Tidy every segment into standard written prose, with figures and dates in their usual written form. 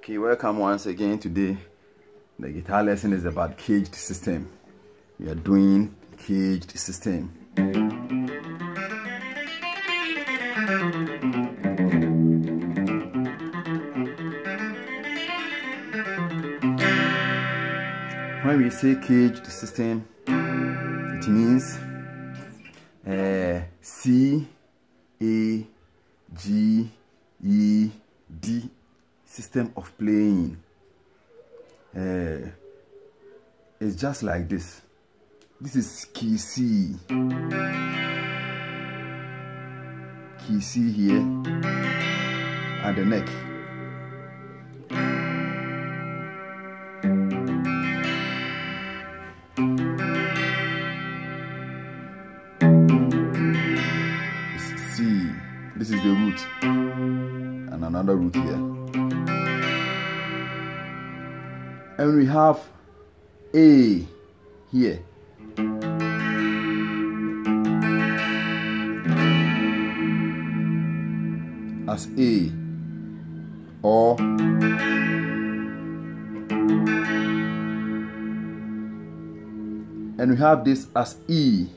Okay, welcome once again. Today the guitar lesson is about caged system. We are doing caged system. When we say caged system, it means C, A, G, E, D system of playing. It's just like this. This is key C. Key C here at the neck. It's C. This is the root. And another root here. And we have A here. As A, or and we have this as G,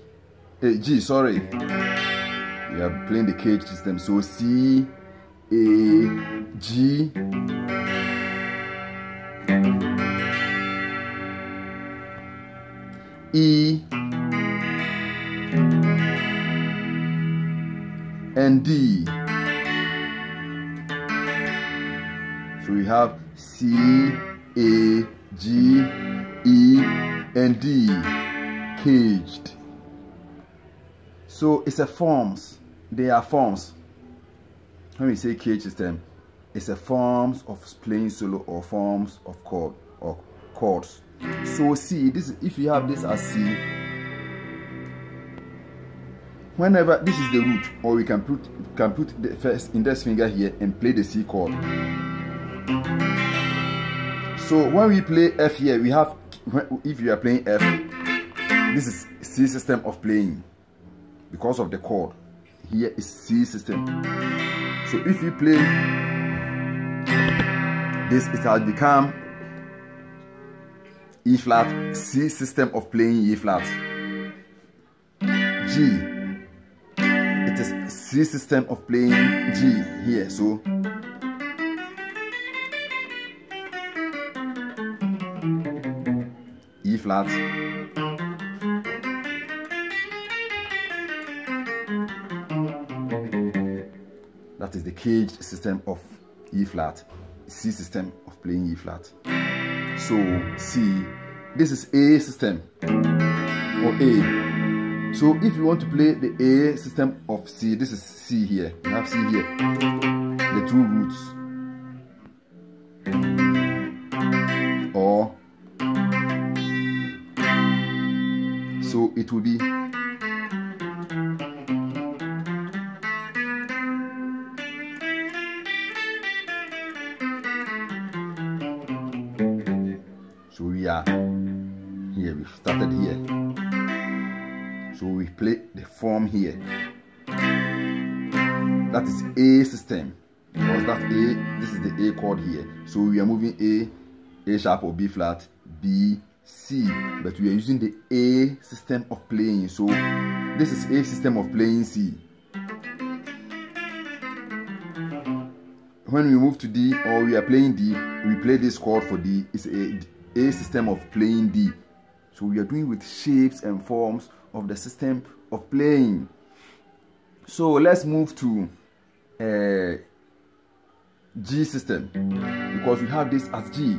sorry. We are playing the cage system, so C, A, G, E, and D. So we have C, A, G, E, and D, caged. So it's a forms. They are forms. When we say cage system, it's a forms of playing solo or forms of chord or chords. So C, this, if you have this as C, whenever this is the root, or we can put the first index finger here and play the C chord. So when we play F here, we have, if you are playing F, this is C system of playing because of the chord. Here is C system. So if you play this, it has become E flat, C system of playing E flat. G, it is C system of playing G here. So E flat, that is the caged system of E flat, C system of playing E flat. So C, this is A system or A. So if you want to play the A system of C, this is C here. You have C here, the two roots. Or so it will be so we are here, we started here, so we play the form here. That is A system, because that's A, this is the A chord here, so we are moving A sharp or B flat, B, C, but we are using the A system of playing. So this is A system of playing C. When we move to D, or we are playing D, we play this chord for D. It's A system of playing D. So we are doing with shapes and forms of the system of playing. So let's move to G system, because we have this as G.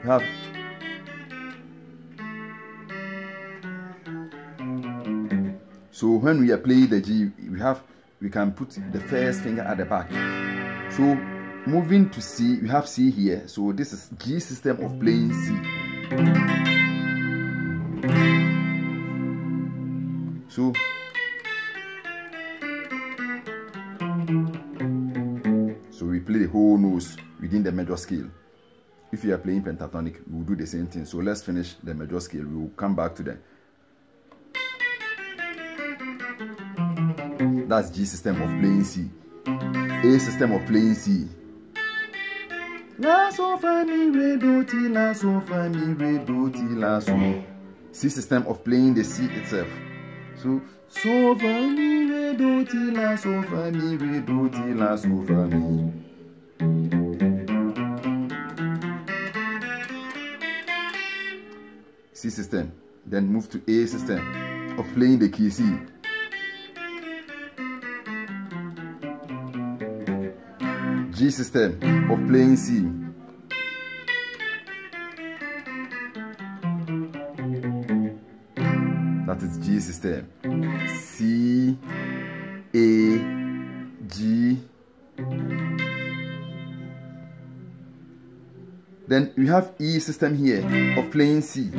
We have so when we are playing the G, we can put the first finger at the back. So moving to C, we have C here. So this is G system of playing C. So we play the whole nose within the major scale. If you are playing pentatonic, we will do the same thing. So let's finish the major scale. We will come back to them. That's G system of playing C. A system of playing C. La so fa mi re do ti la so fa mi re do ti la so. C system of playing the C itself. So fa mi re do ti la so fa mi re do ti la so fa mi. C system. Then move to A system of playing the key C. G system of playing C. That is G system. C, A, G. Then we have E system here of playing C.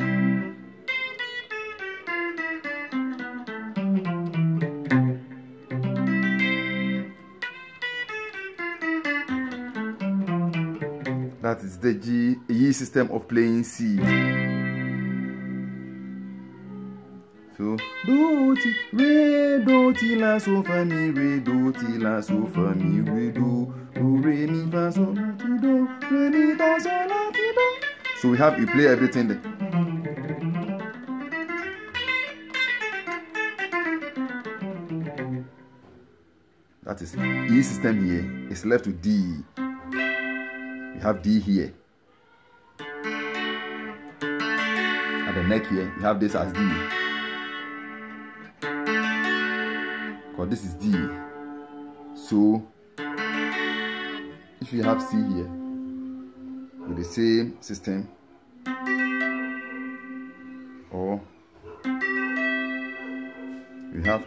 That is the E system of playing C. So do ti re do ti la so fa mi re do ti la so fa mi re do re mi fa so la ti do re mi fa so la ti do. So we play everything there. That is E system here. It's left to D. We have D here. At the neck here, we have this as D. Because this is D. So, if you have C here, with the same system, or we have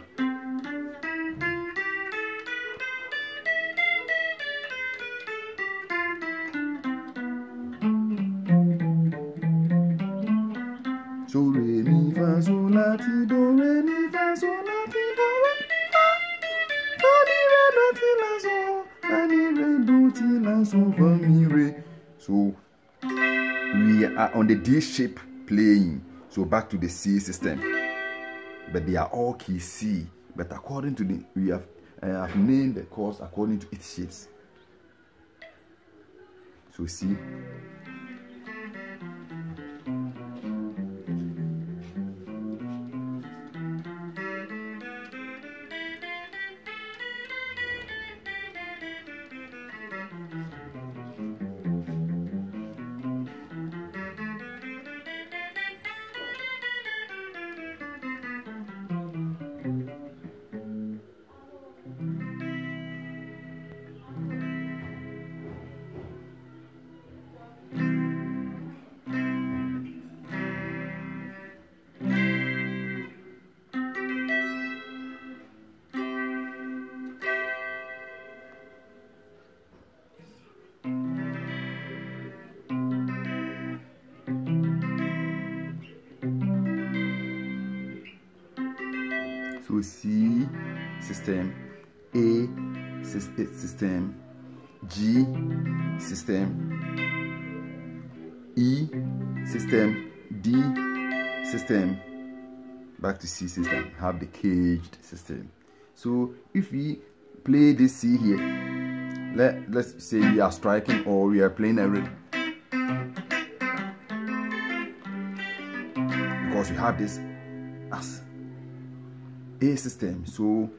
so re mi fa so la ti do re mi fa so la ti do re mi fa mi re do ti la so fa mi re do ti la so fa mi re. So we are on the D shape playing. So back to the C system, but they are all key C. But according to we have named the chords according to its shapes. So C. So C system, A system, G system, E system, D system, back to C system, have the caged system. So if we play this C here, let's say we are striking or we are playing a rhythm, because we have this as A system. So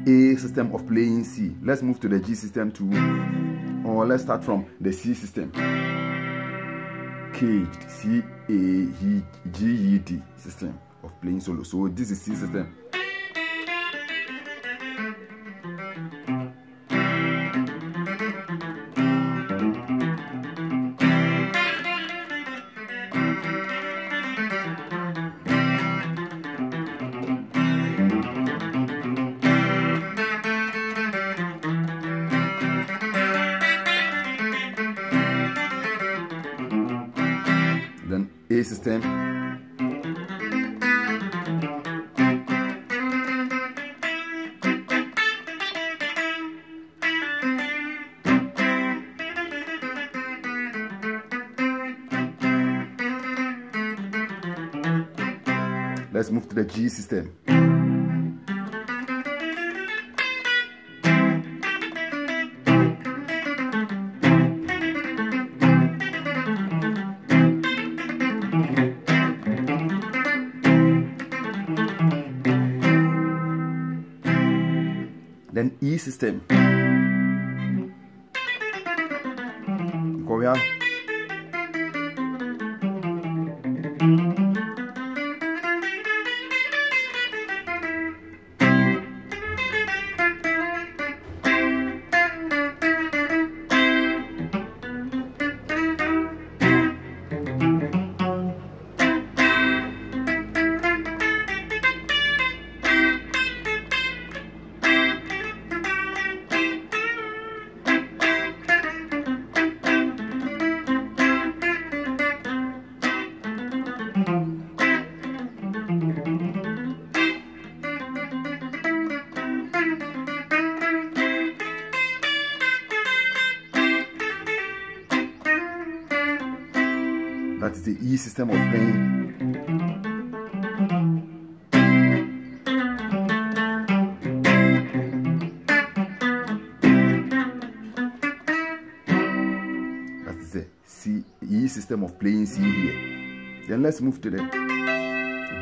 A system of playing C. Let's move to the G system too, or let's start from the C system. Caged, C A, G, E, D system of playing solo. So this is C system. Then A system. Let's move to the G system. Then E system. Korean. That is the E system of playing. That is the E system of playing C here. Then let's move to the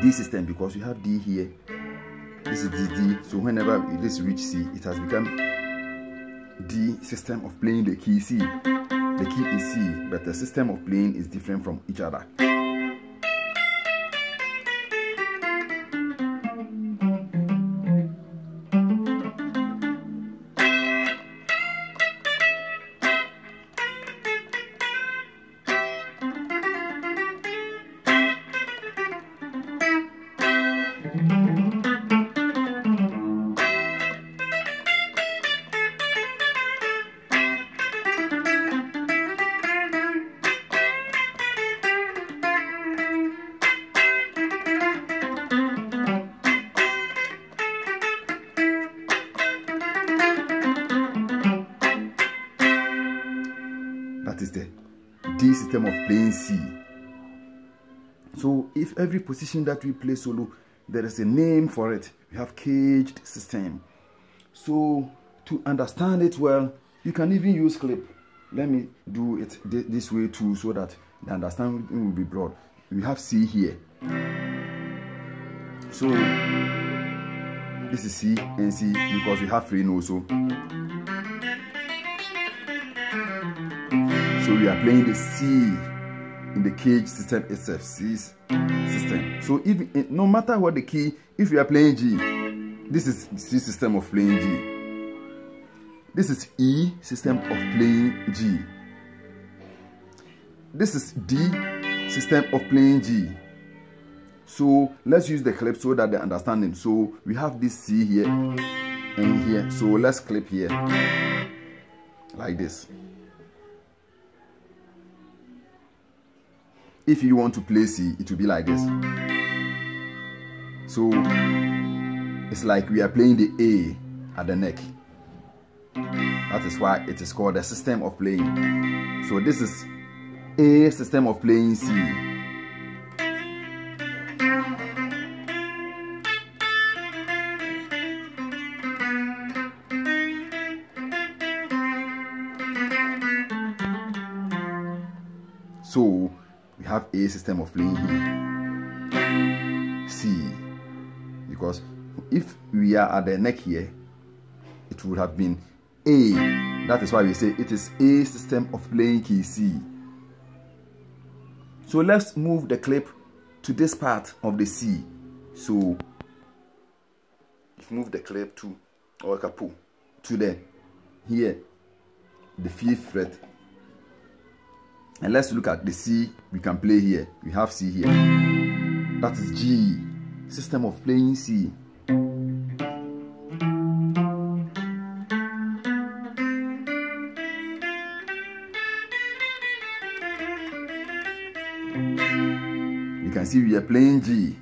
D system, because we have D here. This is D. So whenever this reach C, it has become D system of playing the key C. The key is C, but the system of playing is different from each other. That is the D system of playing C. So if every position that we play solo, there is a name for it. We have caged system. So to understand it well, you can even use clip. Let me do it this way too, so that the understanding will be broad. We have C here. So this is C and C, because we have three notes. So we are playing the C in the cage system itself, C system. So if no matter what the key, if we are playing G, this is C system of playing G. This is E system of playing G. This is D system of playing G. So let's use the clip so that the understanding. So we have this C here and here. So let's clip here like this. If you want to play C, it will be like this. So it's like we are playing the A at the neck. That is why it is called the system of playing. So this is A system of playing C. So we have A system of playing here, C, because if we are at the neck here, it would have been A. That is why we say it is A system of playing key C. So let's move the clip to this part of the C. So move the clip to or capo to the here, the 5th fret, and let's look at the C we can play here. We have C here, that is G, system of playing C. You can see we are playing G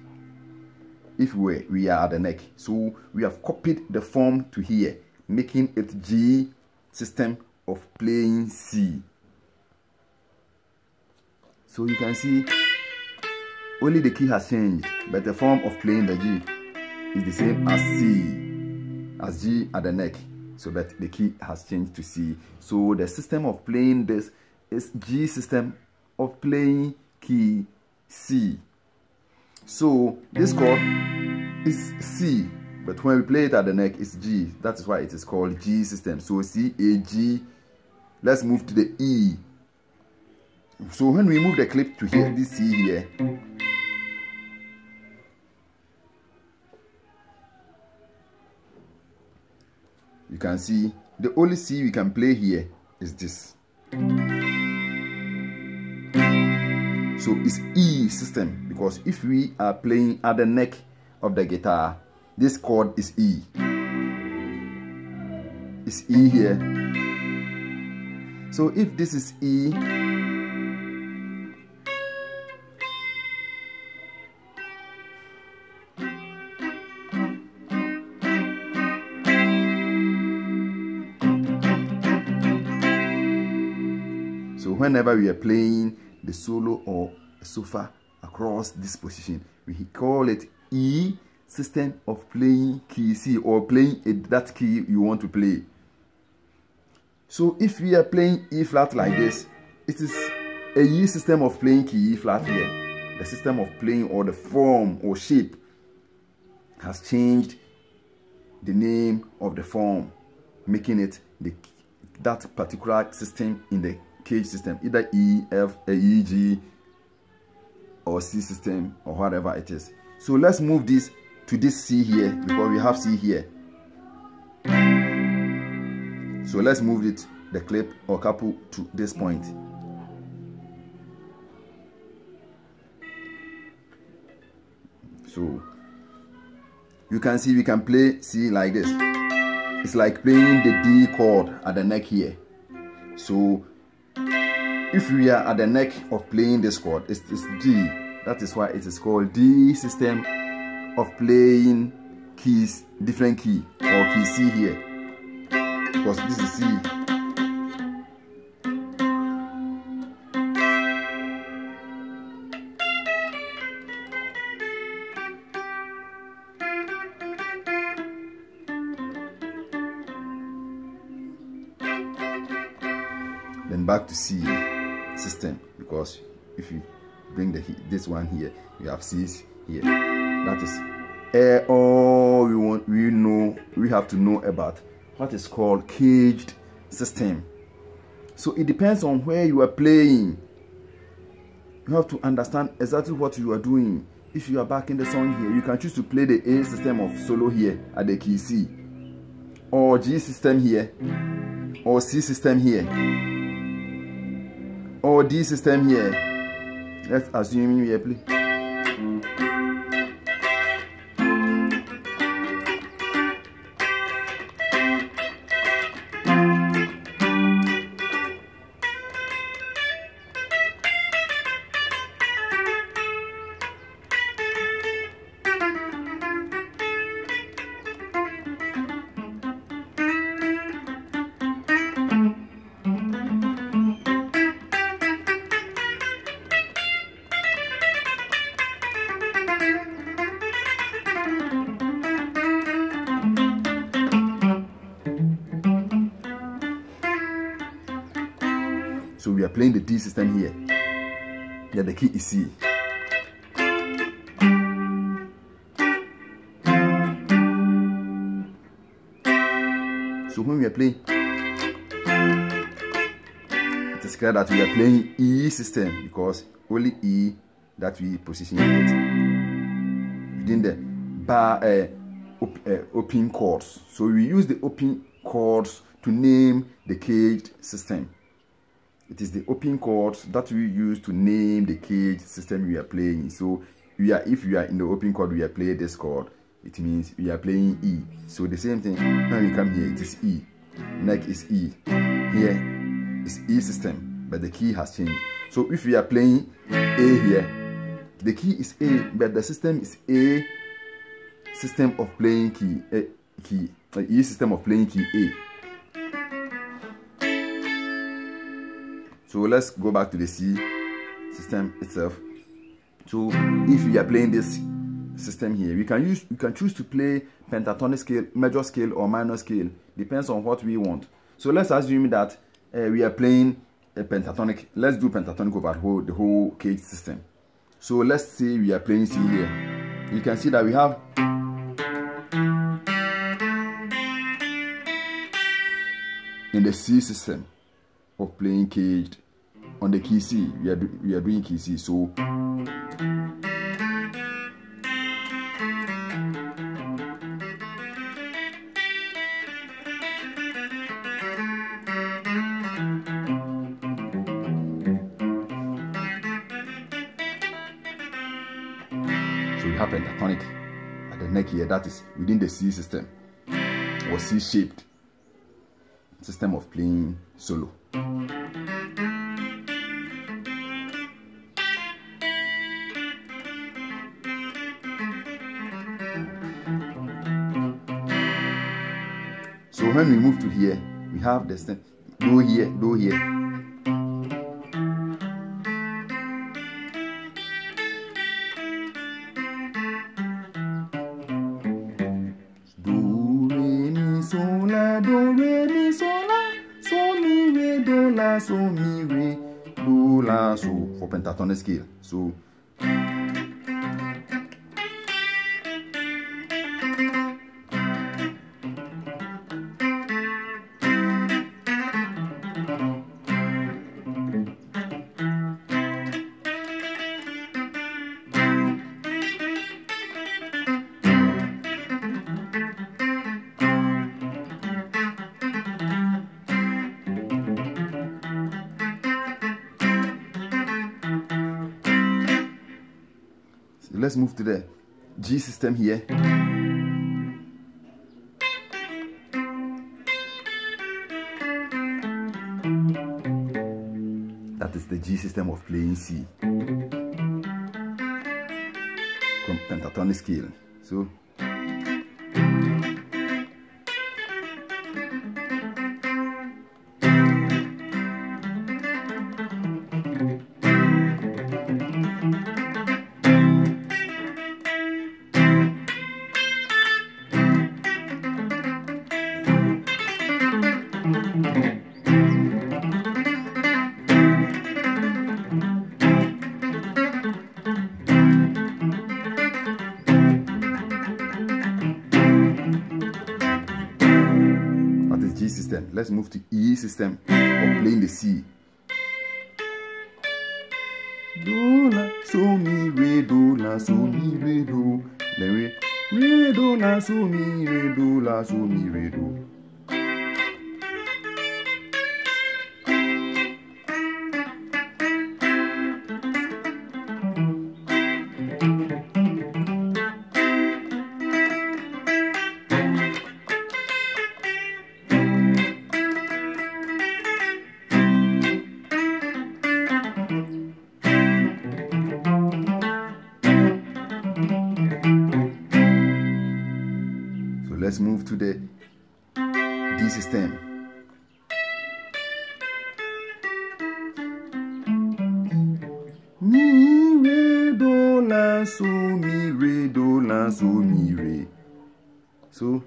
if we are at the neck. So we have copied the form to here, making it G, system of playing C. So you can see only the key has changed, but the form of playing the G is the same as C, as G at the neck. So but the key has changed to C. So the system of playing this is G, system of playing key C. So this chord is C, but when we play it at the neck, it's G. That is why it is called G system. So C, A, G. Let's move to the E. So when we move the clip to here, this C here, you can see the only C we can play here is this. So it's E system, because if we are playing at the neck of the guitar, this chord is E. It's E here. So if this is E, so whenever we are playing the solo or a sofa across this position, we call it E, system of playing key C, or playing that key you want to play. So if we are playing E flat like this, it is a E system of playing key E flat here. The system of playing, or the form or shape, has changed the name of the form, making it that particular system in the cage system, either E, F, E, G, or C system, or whatever it is. So let's move this to this C here, because we have C here. So let's move it, the clip or capo, to this point. So you can see we can play C like this. It's like playing the D chord at the neck here. So if we are at the neck of playing this chord, it's D. That is why it is called D system of playing keys, different key, or key C here, because this is C. Then back to C system, because if you bring this one here, you have C's here. That is all we have to know about what is called caged system. So it depends on where you are playing. You have to understand exactly what you are doing. If you are back in the song here, you can choose to play the A system of solo here at the key C, or G system here, or C system here, or D system here. Let's assume we are playing. So we are playing the D system here. Yeah, the key is C. So when we are playing, it is it's clear that we are playing E system because only E that we position it within the bar open chords. So we use the open chords to name the caged system. It is the open chords that we use to name the caged system we are playing. So if we are in the open chord, we are playing this chord, it means we are playing E. So the same thing when we come here, it is E. Neck is E. Here is E system, but the key has changed. So if we are playing A here, the key is A, but the system is A system of playing key, E system of playing key A. So let's go back to the C system itself. So if we are playing this system here, we can choose to play pentatonic scale, major scale or minor scale, depends on what we want. So let's assume that we are playing a pentatonic. Let's do pentatonic over the whole cage system. So let's say we are playing C here. You can see that we have in the C system of playing caged on the key C, we are doing key C. So we have pentatonic at the neck here, that is within the C system or C shaped system of playing solo. So when we move to here, we have the stem do here, do here. Do re mi sol la, do re mi sol la, so mi re do la, so mi re do la, so for pentatonic scale. So let's move to the G system here. That is the G system of playing C from pentatonic scale. So G system. Let's move to E system of playing the C. Do la, so mi re do la, so mi re do. Then re do la, so mi re do la, so mi re do. Let's move to the D system. Mi re do la, so mi re do la, so mi re. So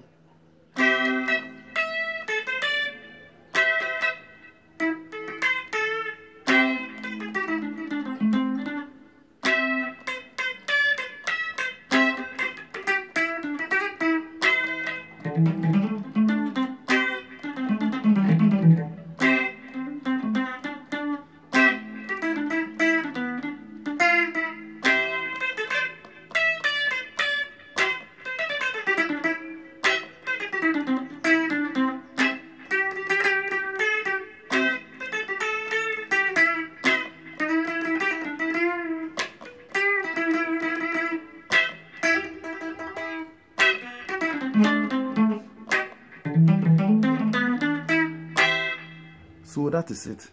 So that is it.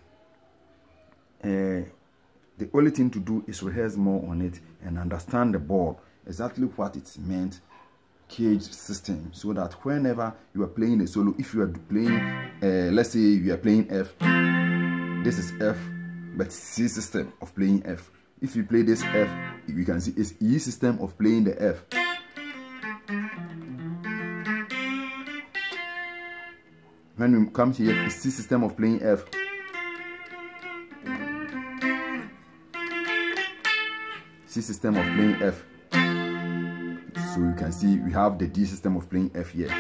The only thing to do is rehearse more on it and understand the board, exactly what it meant, cage system, so that whenever you are playing a solo, if you are playing, let's say you are playing F, this is F, but C system of playing F. If you play this F, you can see it's E system of playing the F. When we come here, it's C system of playing F. C system of playing F. So you can see we have the D system of playing F here.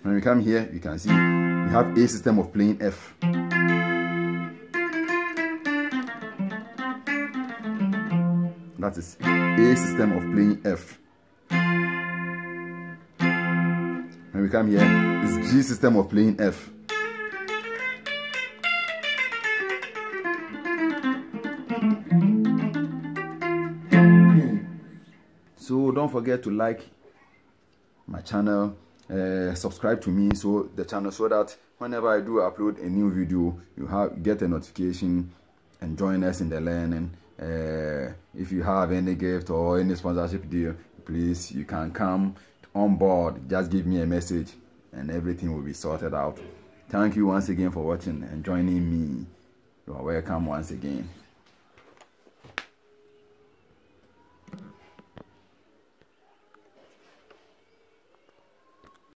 When we come here, you can see we have A system of playing F. That is A system of playing F. When we come here, it's G system of playing F. So don't forget to like my channel, subscribe to me, so the channel, so that whenever I do upload a new video, you get a notification and join us in the learning. If you have any gift or any sponsorship deal, please, you can come on board. Just give me a message and everything will be sorted out. Thank you once again for watching and joining me. You are welcome once again.